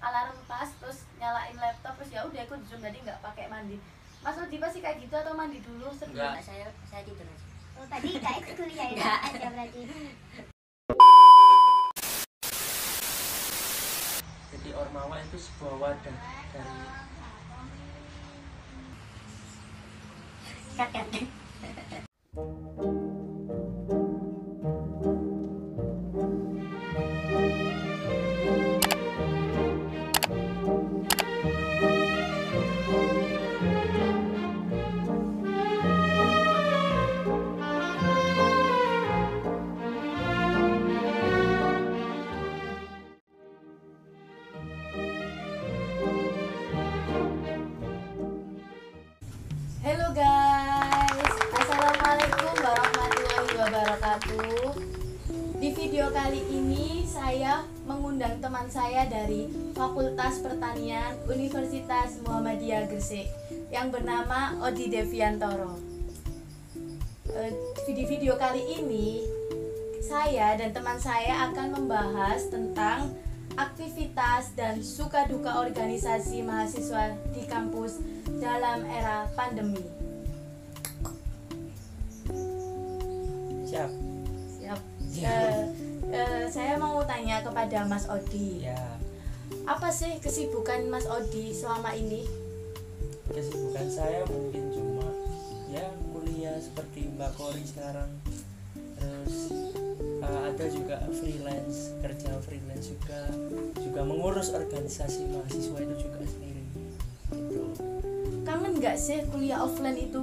alarm pas terus nyalain laptop terus ya udah ikut Zoom, jadi nggak pakai mandi. Mas Odi pasti kayak gitu atau mandi dulu sebelum? Enggak, saya tidur aja. Oh, tadi Kak itu kuliah ya? Enggak. Aja berarti. Jadi Ormawa itu sebuah wadah dari Kat. Halo guys, assalamualaikum warahmatullahi wabarakatuh. Di video kali ini saya mengundang teman saya dari Fakultas Pertanian Universitas Muhammadiyah Gresik yang bernama Odi Deviantoro. Di video kali ini saya dan teman saya akan membahas tentang aktivitas dan suka duka organisasi mahasiswa di kampus dalam era pandemi. siap. Siap. Ya. Saya mau tanya kepada Mas Odi, Ya, apa sih kesibukan Mas Odi selama ini? kesibukan saya mungkin cuma ya kuliah seperti Mbak Kori sekarang. Terus ada juga kerja freelance juga mengurus organisasi mahasiswa itu juga sendiri. Gitu. Kangen nggak sih kuliah offline itu?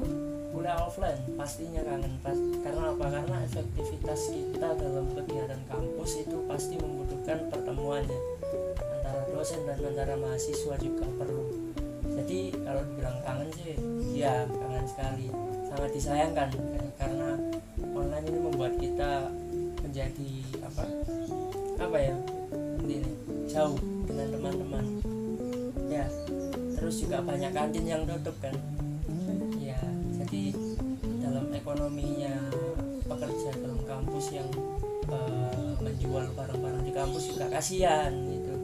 Kuliah offline pastinya kangen karena apa? Karena efektivitas kita dalam kegiatan kampus itu pasti membutuhkan pertemuan ya, antara dosen dan antara mahasiswa juga perlu. Jadi kalau dibilang kangen sih ya kangen sekali, sangat disayangkan karena online ini membuat kita menjadi apa ya, ini jauh dengan teman-teman ya. Terus juga banyak kantin yang tutup kan ya, jadi dalam ekonominya pekerja dalam kampus yang menjual barang-barang di kampus juga kasihan gitu.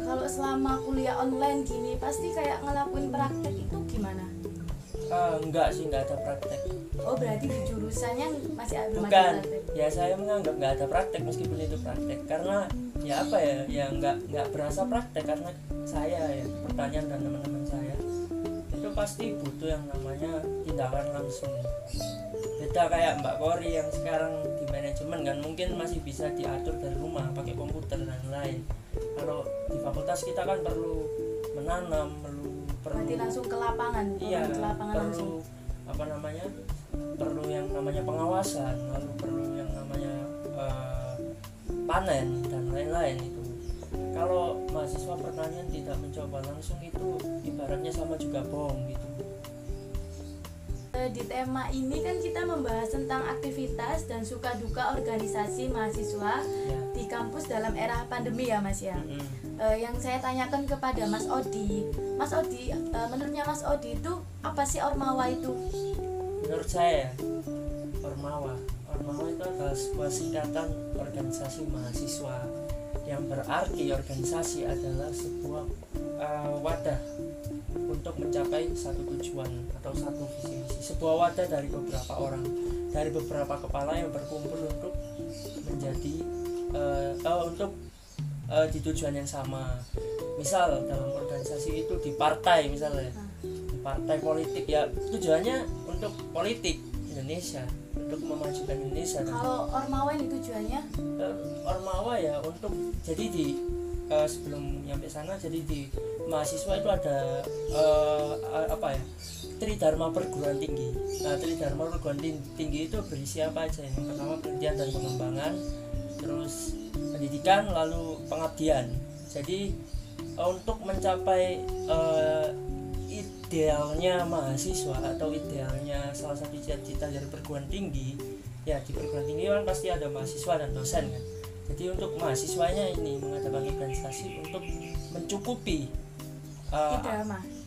Kalau selama kuliah online gini pasti kayak ngelakuin praktek itu gimana? Enggak sih, enggak ada praktek. Oh berarti di jurusannya masih belum ada Bukan, praktek? ya saya menganggap nggak ada praktek meskipun itu praktek, karena ya apa ya nggak berasa praktek karena saya ya pertanyaan dan teman-teman saya itu pasti butuh yang namanya tindakan langsung. Beda kayak Mbak Kori yang sekarang di manajemen kan mungkin masih bisa diatur dari rumah pakai komputer dan lain. Kalau di fakultas kita kan perlu menanam, Nanti langsung ke lapangan, iya, ke lapangan langsung. perlu yang namanya pengawasan, lalu perlu yang namanya panen dan lain-lain itu. Kalau mahasiswa pertanian tidak mencoba langsung itu ibaratnya sama juga bohong gitu. Di tema ini kan kita membahas tentang aktivitas dan suka duka organisasi mahasiswa Ya. di kampus dalam era pandemi ya Mas ya. Yang saya tanyakan kepada Mas Odi, menurutnya Mas Odi itu apa sih Ormawa itu? Menurut saya Ormawa itu adalah sebuah singkatan organisasi mahasiswa, yang berarti organisasi adalah sebuah wadah untuk mencapai satu tujuan atau satu visi misi, sebuah wadah dari beberapa orang, dari beberapa kepala yang berkumpul untuk menjadi di tujuan yang sama. Misal dalam organisasi itu di partai, misalnya di partai politik ya tujuannya untuk politik Indonesia, untuk memajukan Indonesia. Kalau Ormawa ini tujuannya? Ormawa ya untuk jadi sebelum nyampe sana, jadi di mahasiswa itu ada Tridharma perguruan tinggi. Nah, Tridharma perguruan tinggi itu berisi apa aja? Yang pertama penelitian dan pengembangan, terus pendidikan, lalu pengabdian. Jadi untuk mencapai idealnya mahasiswa atau idealnya salah satu cita-cita dari perguruan tinggi, ya di perguruan tinggi kan pasti ada mahasiswa dan dosen kan. Jadi untuk mahasiswanya ini mengadakan organisasi untuk mencukupi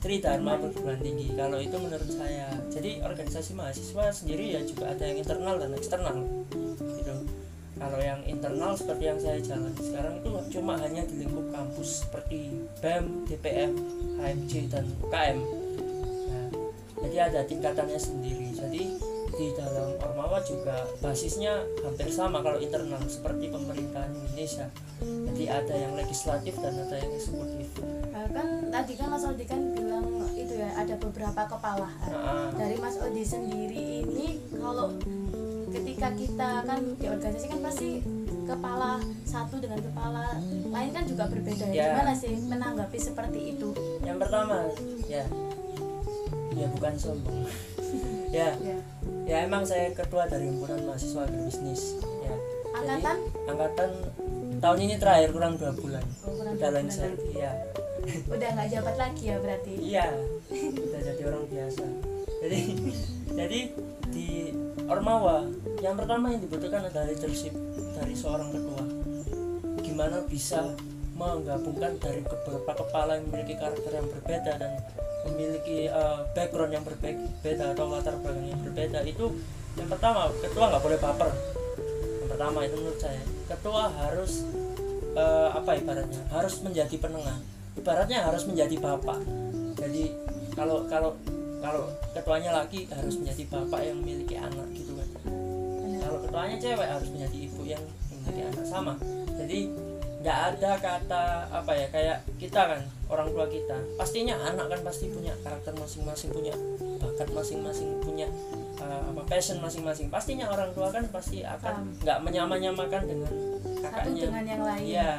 Tridharma perguruan tinggi. Kalau itu menurut saya. Jadi organisasi mahasiswa sendiri ya juga ada yang internal dan eksternal gitu. Kalau yang internal seperti yang saya jalani sekarang itu cuma hanya di lingkup kampus seperti BEM, DPM, HMJ dan UKM. Nah, jadi ada tingkatannya sendiri. Jadi di dalam Ormawa juga basisnya hampir sama kalau internal seperti pemerintahan Indonesia. Jadi ada yang legislatif dan ada yang eksekutif. Kan tadi kan Mas Odi kan bilang itu ya ada beberapa kepala. Dari Mas Odi sendiri ini kalau ketika kita kan di organisasi kan pasti kepala satu dengan kepala lain kan juga berbeda ya. Gimana sih menanggapi seperti itu? Yang pertama ya bukan sombong. Ya emang saya ketua dari himpunan mahasiswa agribisnis ya. Angkatan? Jadi, angkatan tahun ini terakhir kurang 2 bulan. Udah lengser ya. Udah nggak jabat lagi ya berarti? Iya, udah jadi orang biasa. Jadi di Ormawa yang pertama yang dibutuhkan adalah leadership dari seorang ketua. Gimana bisa menggabungkan dari beberapa kepala yang memiliki karakter yang berbeda dan memiliki background yang berbeda atau latar belakang yang berbeda. Itu yang pertama, ketua nggak boleh baper. Yang pertama itu menurut saya, ketua harus ibaratnya harus menjadi penengah, ibaratnya harus menjadi bapak. Jadi kalau ketuanya laki harus menjadi bapak yang memiliki anak gitu kan. Kalau ketuanya cewek harus menjadi ibu yang memiliki anak, sama. Jadi nggak ada kata kayak kita kan, orang tua kita pastinya anak kan pasti punya karakter masing-masing, punya bakat masing-masing, punya passion masing-masing. Pastinya orang tua kan pasti akan nggak menyamakan dengan kakaknya satu dengan yang lain. Iya,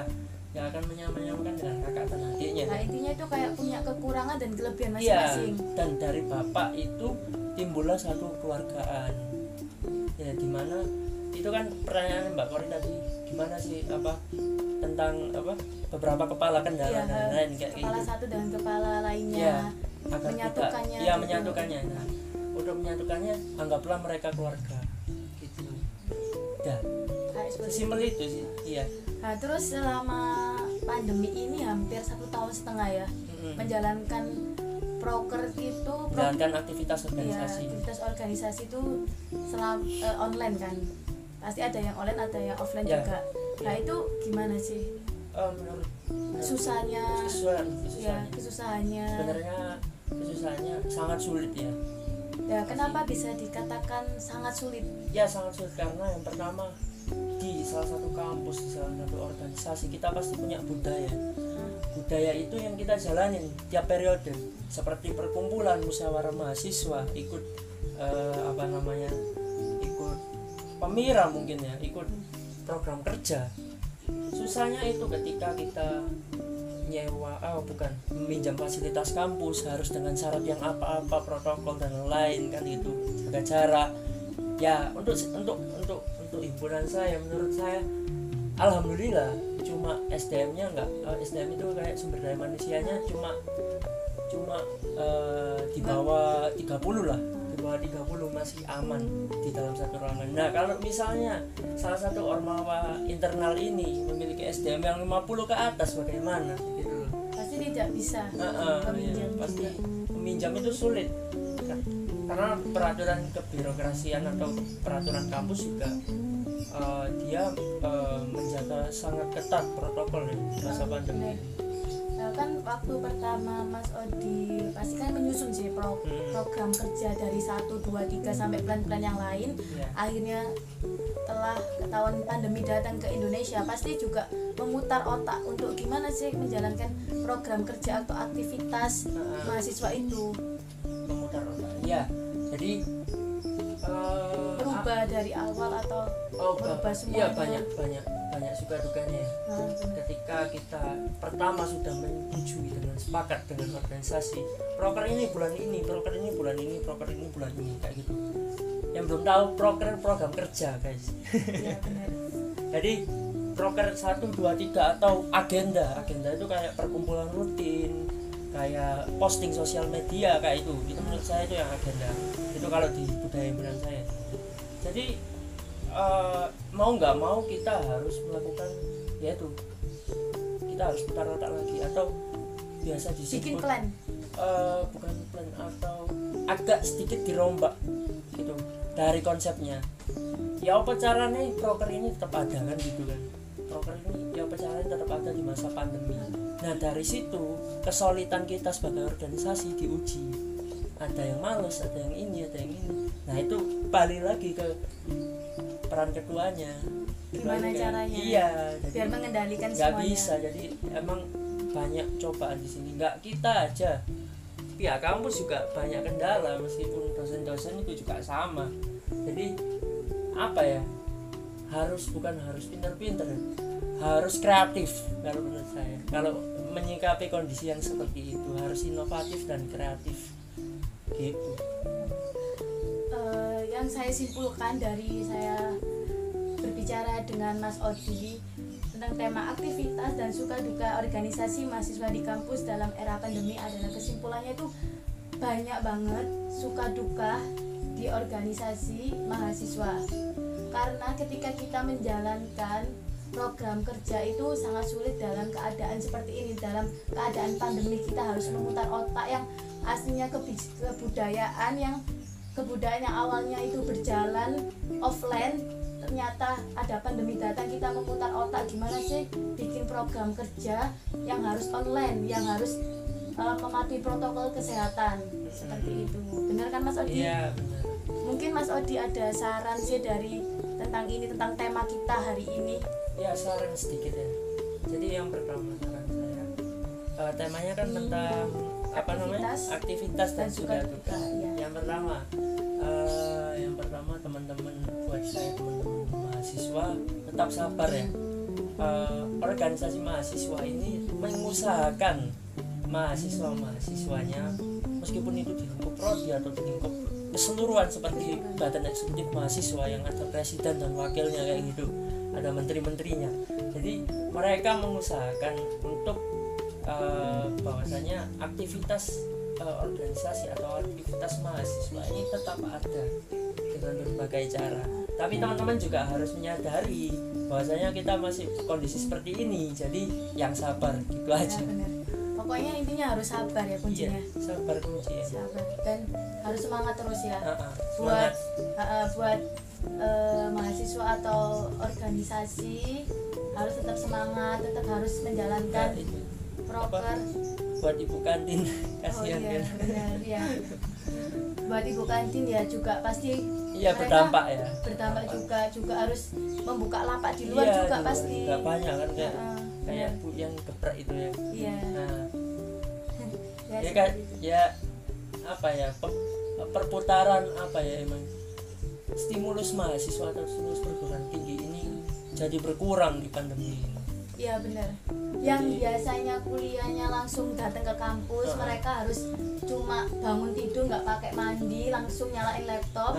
nggak akan menyamakan dengan kakak dan adiknya. Nah intinya itu kayak punya kekurangan dan kelebihan Iya, masing-masing. dan dari bapak itu timbullah satu keluargaan ya, dimana itu kan pertanyaan Mbak Kori tadi, gimana sih tentang beberapa kepala kendala dan lain kayak kepala gitu. satu dengan kepala lainnya Ya, agar menyatukannya. tidak, menyatukannya. Nah, untuk menyatukannya anggaplah mereka keluarga gitu. Dah, sesimpel itu sih. Iya. Nah terus selama pandemi ini hampir 1,5 tahun ya menjalankan proker itu menjalankan aktivitas organisasi. Ya, aktivitas organisasi itu online kan, pasti ada yang online ada yang offline Ya. juga. Nah itu gimana sih Menurut susahnya? kesusahannya. Kesusahannya. Sebenarnya kesusahannya sangat sulit ya. Ya kenapa bisa dikatakan sangat sulit? Ya sangat sulit karena yang pertama di salah satu kampus, di salah satu organisasi kita pasti punya budaya. Budaya itu yang kita jalanin tiap periode, seperti perkumpulan musyawarah mahasiswa, ikut ikut pemira mungkin ya, ikut program kerja. Susahnya itu ketika kita meminjam fasilitas kampus harus dengan syarat yang apa protokol dan lain kan itu, jaga jarak. Ya untuk himpunan saya, menurut saya alhamdulillah cuma SDM-nya SDM itu kayak sumber daya manusianya cuma di bawah 30 lah, di bawah 30 masih aman di dalam satu ruangan. Nah kalau misalnya salah satu Ormawa internal ini memiliki SDM yang 50 ke atas bagaimana gitu loh. Pasti tidak bisa meminjam. Iya, pasti meminjam itu sulit karena peraturan kebirokrasian atau peraturan kampus juga dia menjaga sangat ketat protokol ya masa pandemi. Nah kan waktu pertama Mas Odi pasti kan menyusun sih program kerja dari 1, 2, 3 sampai plan-plan yang lain. Akhirnya setelah ketahuan pandemi datang ke Indonesia pasti juga memutar otak untuk gimana sih menjalankan program kerja atau aktivitas mahasiswa itu. Memutar otak ya, jadi berubah dari awal atau berubah iya semuanya. banyak suka dukanya ya. Ketika kita pertama sudah menyetujui dengan sepakat dengan organisasi, proker ini bulan ini, proker ini bulan ini, proker ini bulan ini, kayak gitu. Yang belum tahu proker program kerja guys. Iya benar. Jadi proker 1, 2, 3 atau agenda itu kayak perkumpulan rutin, kayak posting sosial media kayak itu menurut saya itu yang agenda. Itu kalau di budaya himpunan saya. Jadi mau nggak mau kita harus melakukan yaitu kita harus putar otak lagi atau biasa disebut Bikin plan. Bukan plan, atau agak sedikit dirombak gitu dari konsepnya. ya apa caranya proker ini tetap ada kan gitu kan. Proker ini ya apa caranya tetap ada di masa pandemi. Nah dari situ kesulitan kita sebagai organisasi diuji. Ada yang males, ada yang ini, ada yang ini. Nah itu balik lagi ke peran ketuanya. Gimana caranya? Iya, jadi biar mengendalikan nggak semuanya. bisa. Jadi emang banyak cobaan di sini. Nggak kita aja, pihak kampus juga banyak kendala, meskipun dosen-dosen itu juga sama. Jadi apa ya? Bukan harus pintar-pintar, harus kreatif kalau menurut saya. Kalau menyikapi kondisi yang seperti itu harus inovatif dan kreatif gitu. Yang saya simpulkan dari saya berbicara dengan Mas Odi tentang tema aktivitas dan suka duka organisasi mahasiswa di kampus dalam era pandemi adalah kesimpulannya itu banyak banget suka duka di organisasi mahasiswa. Karena ketika kita menjalankan program kerja itu sangat sulit dalam keadaan seperti ini, dalam keadaan pandemi kita harus memutar otak yang aslinya kebudayaan yang awalnya itu berjalan offline, ternyata ada pandemi datang, kita memutar otak gimana sih bikin program kerja yang harus online, yang harus mematuhi protokol kesehatan seperti itu. Benar kan Mas Odi? Iya benar. Mungkin Mas Odi ada saran sih tentang tema kita hari ini. Ya saran sedikit ya. Jadi yang pertama saran saya temanya kan tentang aktivitas dan suka duka. Ya. Yang pertama teman-teman, buat saya teman-teman mahasiswa tetap sabar ya. Organisasi mahasiswa ini mengusahakan mahasiswanya meskipun itu di lingkup prodi atau di lingkup keseluruhan seperti badan eksekutif mahasiswa yang ada presiden dan wakilnya kayak gitu, ada menteri-menterinya. Jadi mereka mengusahakan untuk bahwasanya aktivitas organisasi atau aktivitas mahasiswa ini tetap ada dengan berbagai cara. Tapi teman-teman juga harus menyadari bahwasanya kita masih kondisi seperti ini, jadi yang sabar gitu aja. Ya, benar. Pokoknya intinya harus sabar ya kuncinya. Iya, sabar kunci ya. Sabar dan harus semangat terus ya. Semangat. Buat mahasiswa atau organisasi harus tetap semangat, tetap harus menjalankan proker. Buat ibu kantin kasihan iya, kan. Benar ya. Buat ibu kantin ya juga pasti berdampak ya. Berdampak juga harus membuka lapak di luar juga pasti. Enggak banyak kan kayak Bu yang geprek itu ya. Iya. Nah, ya kan ya apa ya perputaran apa ya emang stimulus mahasiswa atau stimulus perguruan tinggi ini jadi berkurang di pandemi ini. Iya benar. Yang biasanya kuliahnya langsung datang ke kampus, mereka harus cuma bangun tidur nggak pakai mandi, langsung nyalain laptop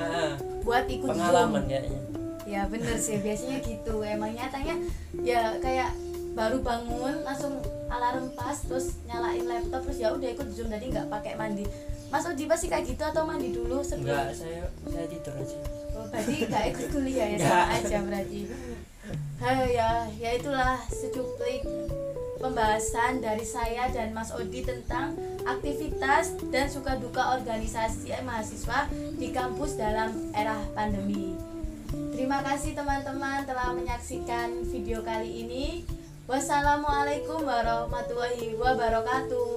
buat ikut pengalaman Zoom. Kayaknya. Ya bener sih, biasanya gitu. Emang nyatanya ya kayak baru bangun langsung alarm pas terus nyalain laptop terus ya udah ikut Zoom, jadi nggak pakai mandi. Mas Odi pasti kayak gitu atau mandi dulu sebelum? Enggak, saya tidur aja. Oh, berarti nggak ikut kuliah ya, sama aja berarti. Ya itulah secuplik pembahasan dari saya dan Mas Odi tentang aktivitas dan suka duka organisasi mahasiswa di kampus dalam era pandemi. Terima kasih teman-teman telah menyaksikan video kali ini. Wassalamualaikum warahmatullahi wabarakatuh.